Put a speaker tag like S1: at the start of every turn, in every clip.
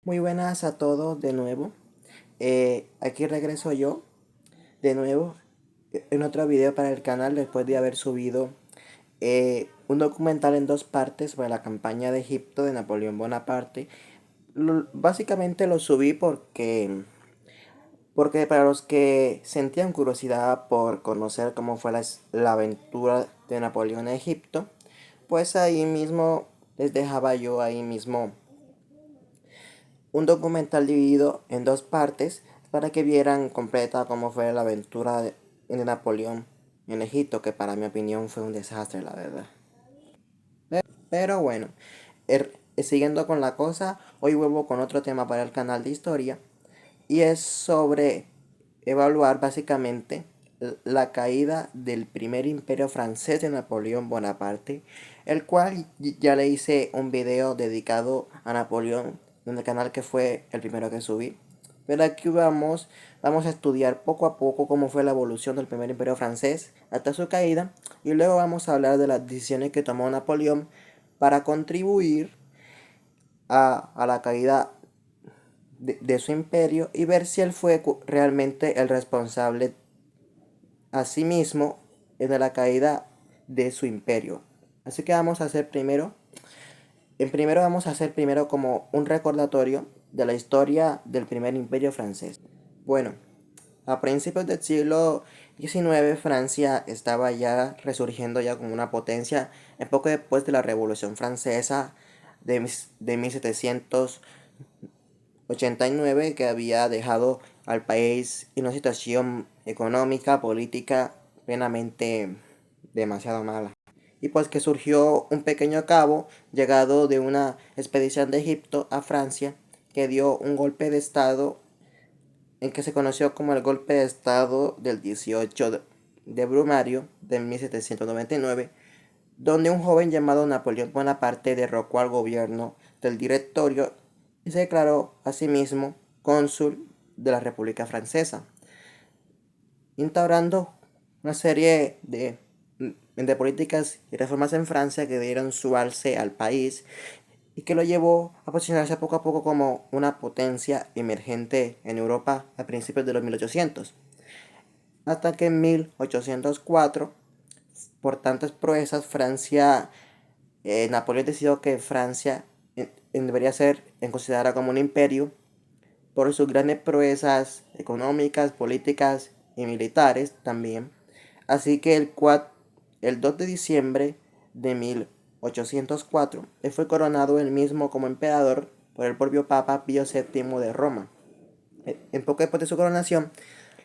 S1: Muy buenas a todos de nuevo. Aquí regreso yo de nuevo en otro video para el canal después de haber subido un documental en dos partes sobre la campaña de Egipto de Napoleón Bonaparte. Básicamente lo subí porque para los que sentían curiosidad por conocer cómo fue la aventura de Napoleón en Egipto, pues ahí mismo les dejaba yo ahí mismo un documental dividido en dos partes para que vieran completa cómo fue la aventura de Napoleón en Egipto, que para mi opinión fue un desastre, la verdad. Pero bueno, siguiendo con la cosa, hoy vuelvo con otro tema para el canal de historia y es sobre evaluar básicamente la caída del primer imperio francés de Napoleón Bonaparte, el cual ya le hice un video dedicado a Napoleón en el canal que fue el primero que subí. Pero aquí vamos a estudiar poco a poco cómo fue la evolución del primer imperio francés hasta su caída y luego vamos a hablar de las decisiones que tomó Napoleón para contribuir a la caída de su imperio y ver si él fue realmente el responsable a sí mismo de la caída de su imperio. Así que vamos a hacer primero como un recordatorio de la historia del primer imperio francés. Bueno, a principios del siglo XIX Francia estaba ya resurgiendo ya como una potencia, un poco después de la Revolución Francesa de 1789, que había dejado al país en una situación económica, política plenamente demasiado mala. Y pues que surgió un pequeño cabo llegado de una expedición de Egipto a Francia que dio un golpe de estado en que se conoció como el golpe de estado del 18 de Brumario de 1799, donde un joven llamado Napoleón Bonaparte derrocó al gobierno del directorio y se declaró a sí mismo cónsul de la República Francesa, instaurando una serie de políticas y reformas en Francia que dieron su alce al país y que lo llevó a posicionarse poco a poco como una potencia emergente en Europa a principios de los 1800. Hasta que en 1804, por tantas proezas, Napoleón decidió que Francia debería ser considerada como un imperio por sus grandes proezas económicas, políticas y militares también. Así que el 2 de diciembre de 1804, él fue coronado él mismo como emperador por el propio Papa Pío VII de Roma. En poco después de su coronación,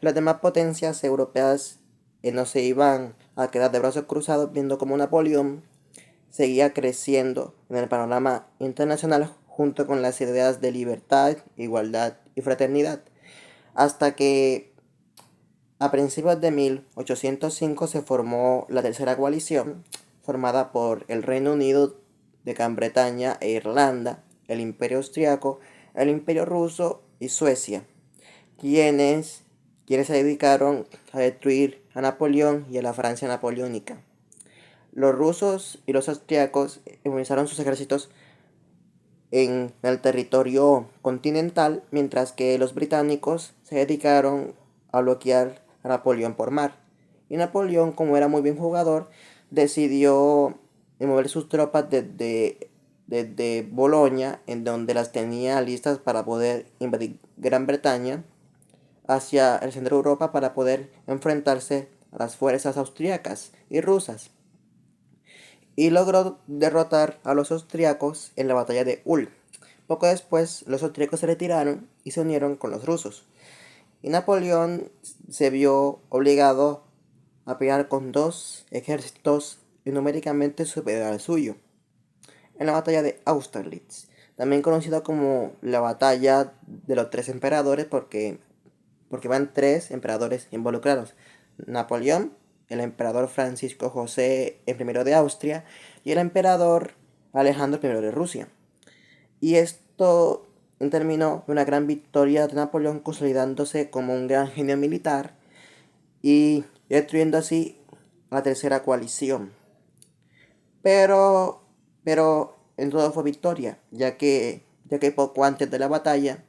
S1: las demás potencias europeas no se iban a quedar de brazos cruzados viendo como Napoleón seguía creciendo en el panorama internacional junto con las ideas de libertad, igualdad y fraternidad, hasta que a principios de 1805 se formó la Tercera Coalición, formada por el Reino Unido de Gran Bretaña e Irlanda, el Imperio Austriaco, el Imperio Ruso y Suecia, quienes, quienes se dedicaron a destruir a Napoleón y a la Francia napoleónica. Los rusos y los austriacos movilizaron sus ejércitos en el territorio continental, mientras que los británicos se dedicaron a bloquear a Napoleón por mar. Y Napoleón, como era muy bien jugador, decidió mover sus tropas desde Bolonia, en donde las tenía listas para poder invadir Gran Bretaña, hacia el centro de Europa para poder enfrentarse a las fuerzas austriacas y rusas. Y logró derrotar a los austriacos en la batalla de Ulm. Poco después, los austriacos se retiraron y se unieron con los rusos. Y Napoleón se vio obligado a pelear con dos ejércitos numéricamente superiores al suyo, en la batalla de Austerlitz, también conocida como la batalla de los tres emperadores porque van tres emperadores involucrados: Napoleón, el emperador Francisco José I de Austria y el emperador Alejandro I de Rusia. Y esto terminó en una gran victoria de Napoleón, consolidándose como un gran genio militar y destruyendo así la Tercera Coalición. Pero en todo fue victoria, ya que ya que poco antes de la batalla,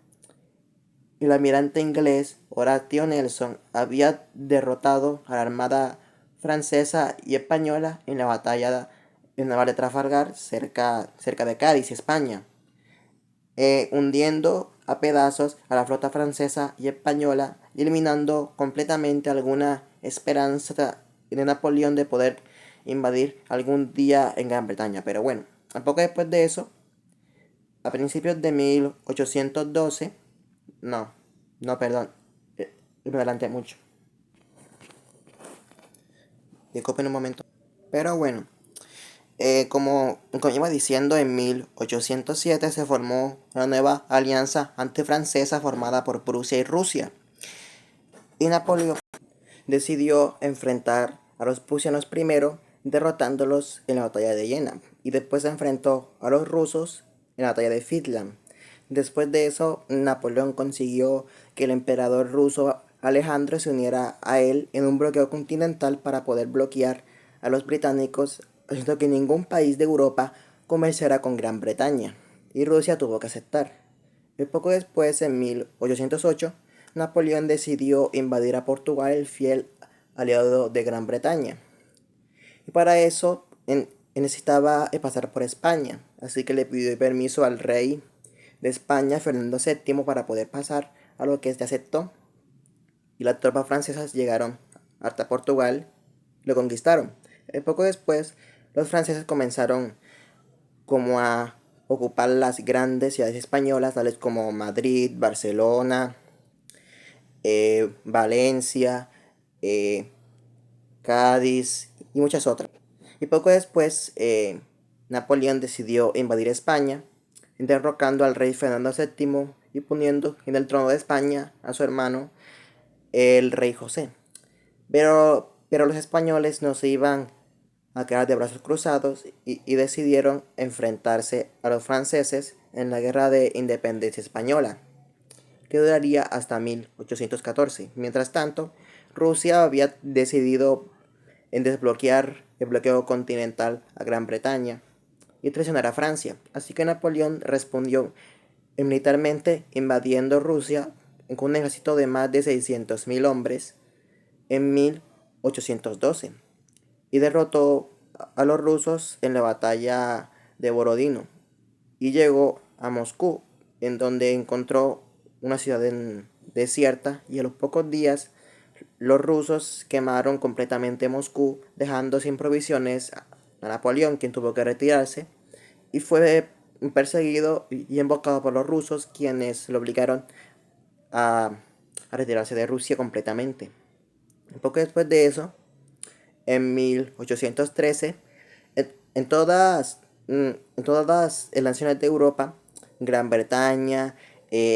S1: el almirante inglés Horatio Nelson había derrotado a la armada francesa y española en la batalla naval de Trafalgar cerca de Cádiz, España, hundiendo a pedazos a la flota francesa y española, eliminando completamente alguna esperanza de Napoleón de poder invadir algún día en Gran Bretaña. Pero bueno, un poco después de eso, a principios de 1812, no, no, perdón, me adelanté mucho, disculpen un momento. Pero bueno, como iba diciendo, en 1807 se formó una nueva alianza antifrancesa formada por Prusia y Rusia. Y Napoleón decidió enfrentar a los prusianos primero, derrotándolos en la batalla de Jena. Y después se enfrentó a los rusos en la batalla de Friedland. Después de eso, Napoleón consiguió que el emperador ruso Alejandro se uniera a él en un bloqueo continental para poder bloquear a los británicos, haciendo que ningún país de Europa comerciara con Gran Bretaña. Y Rusia tuvo que aceptar. Y poco después, en 1808, Napoleón decidió invadir a Portugal, el fiel aliado de Gran Bretaña. Y para eso necesitaba pasar por España, así que le pidió permiso al rey de España, Fernando VII, para poder pasar, a lo que éste aceptó. Y las tropas francesas llegaron hasta Portugal y lo conquistaron. Poco después, los franceses comenzaron como a ocupar las grandes ciudades españolas, tales como Madrid, Barcelona, Valencia, Cádiz y muchas otras. Y poco después, Napoleón decidió invadir España, derrocando al rey Fernando VII y poniendo en el trono de España a su hermano, el rey José. Pero los españoles no se iban a quedar de brazos cruzados y decidieron enfrentarse a los franceses en la Guerra de Independencia Española, que duraría hasta 1814. Mientras tanto, Rusia había decidido en desbloquear el bloqueo continental a Gran Bretaña y traicionar a Francia. Así que Napoleón respondió militarmente invadiendo Rusia con un ejército de más de 600.000 hombres en 1812 y derrotó a los rusos en la batalla de Borodino y llegó a Moscú, en donde encontró una ciudad desierta, y a los pocos días los rusos quemaron completamente Moscú, dejando sin provisiones a Napoleón, quien tuvo que retirarse y fue perseguido y emboscado por los rusos, quienes lo obligaron a retirarse de Rusia completamente. Un poco después de eso, en 1813, en todas las naciones de Europa, Gran Bretaña,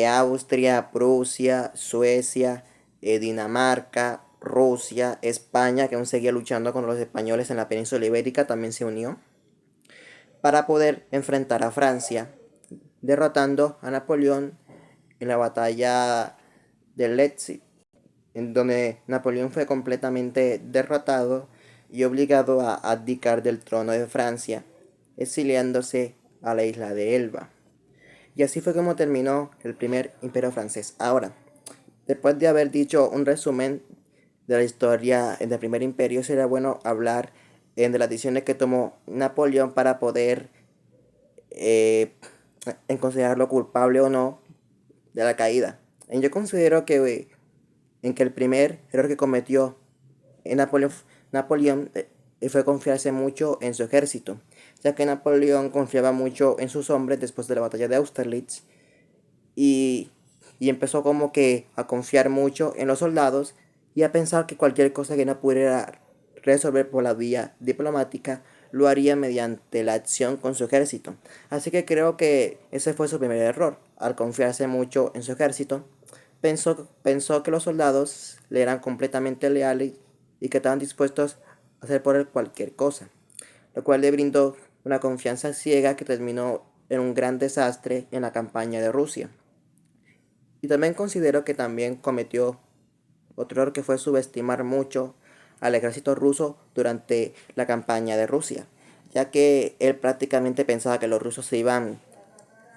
S1: Austria, Prusia, Suecia, Dinamarca, Rusia, España, que aún seguía luchando con los españoles en la península ibérica, también se unió para poder enfrentar a Francia, derrotando a Napoleón en la batalla de Leipzig, en donde Napoleón fue completamente derrotado y obligado a abdicar del trono de Francia, exiliándose a la isla de Elba. Y así fue como terminó el primer imperio francés. Ahora, después de haber dicho un resumen de la historia del primer imperio, sería bueno hablar de las decisiones que tomó Napoleón para poder en considerarlo culpable o no de la caída. Yo considero que el primer error que cometió Napoleón fue confiarse mucho en su ejército, ya que Napoleón confiaba mucho en sus hombres después de la batalla de Austerlitz y, y empezó como que a confiar mucho en los soldados y a pensar que cualquier cosa que no pudiera resolver por la vía diplomática lo haría mediante la acción con su ejército. Así que creo que ese fue su primer error. Al confiarse mucho en su ejército, pensó que los soldados le eran completamente leales y que estaban dispuestos a hacer por él cualquier cosa, lo cual le brindó una confianza ciega que terminó en un gran desastre en la campaña de Rusia. Y también considero que también cometió otro error, que fue subestimar mucho al ejército ruso durante la campaña de Rusia, ya que él prácticamente pensaba que los rusos se iban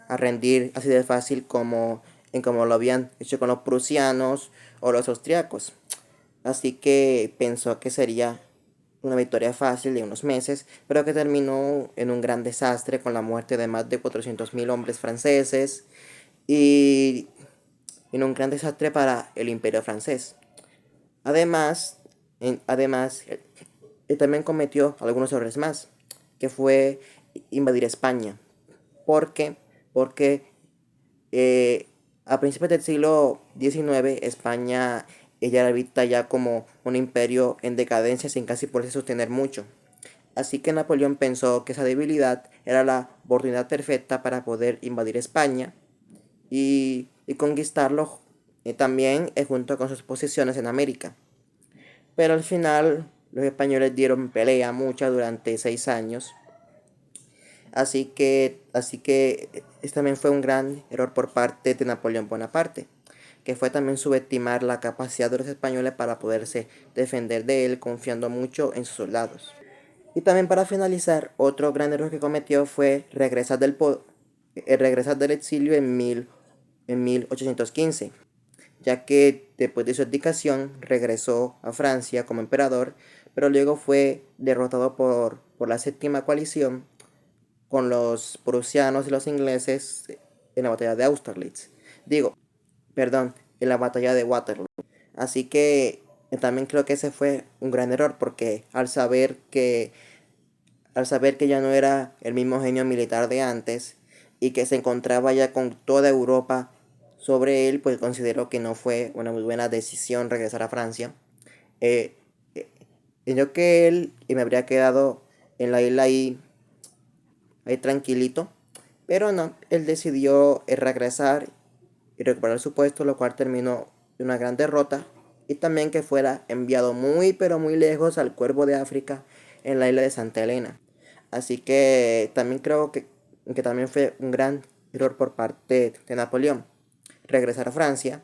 S1: a rendir así de fácil como lo habían hecho con los prusianos o los austriacos. Así que pensó que sería una victoria fácil de unos meses, pero que terminó en un gran desastre con la muerte de más de 400.000 hombres franceses y en un gran desastre para el imperio francés. Además, él también cometió algunos errores más, que fue invadir España. ¿Por qué? Porque eh, a principios del siglo XIX, España ella era vista ya como un imperio en decadencia sin casi poderse sostener mucho. Así que Napoleón pensó que esa debilidad era la oportunidad perfecta para poder invadir España y conquistarlo también junto con sus posiciones en América. Pero al final los españoles dieron pelea mucha durante 6 años. Así que este también fue un gran error por parte de Napoleón Bonaparte, que fue también subestimar la capacidad de los españoles para poderse defender de él, confiando mucho en sus soldados. Y también para finalizar, otro gran error que cometió fue regresar del exilio en 1815, ya que después de su abdicación regresó a Francia como emperador, pero luego fue derrotado por la séptima coalición con los prusianos y los ingleses en la batalla de Austerlitz. Digo, perdón, en la batalla de Waterloo. Así que también creo que ese fue un gran error porque al saber que ya no era el mismo genio militar de antes y que se encontraba ya con toda Europa sobre él, pues considero que no fue una muy buena decisión regresar a Francia. Eh, yo que él y me habría quedado en la isla ahí tranquilito, pero no, él decidió regresar y recuperar su puesto, lo cual terminó en una gran derrota y también que fuera enviado muy pero muy lejos al Cuervo de África en la isla de Santa Elena. Así que también creo que también fue un gran error por parte de Napoleón regresar a Francia,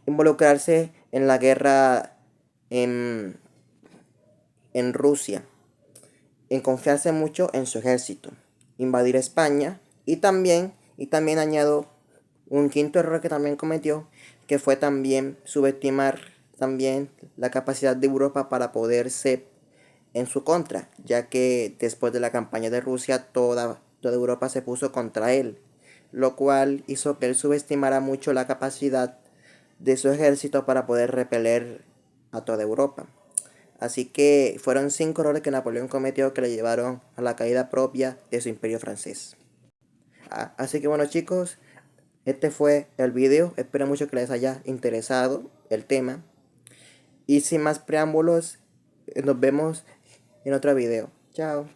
S1: involucrarse en la guerra en, en Rusia, en confiarse mucho en su ejército, invadir España y también añado un quinto error que también cometió, que fue también subestimar también la capacidad de Europa para poderse en su contra, ya que después de la campaña de Rusia toda Europa se puso contra él, lo cual hizo que él subestimara mucho la capacidad de su ejército para poder repeler a toda Europa. Así que fueron 5 errores que Napoleón cometió que le llevaron a la caída propia de su imperio francés. Así que bueno chicos, este fue el video. Espero mucho que les haya interesado el tema. Y sin más preámbulos, nos vemos en otro video. Chao.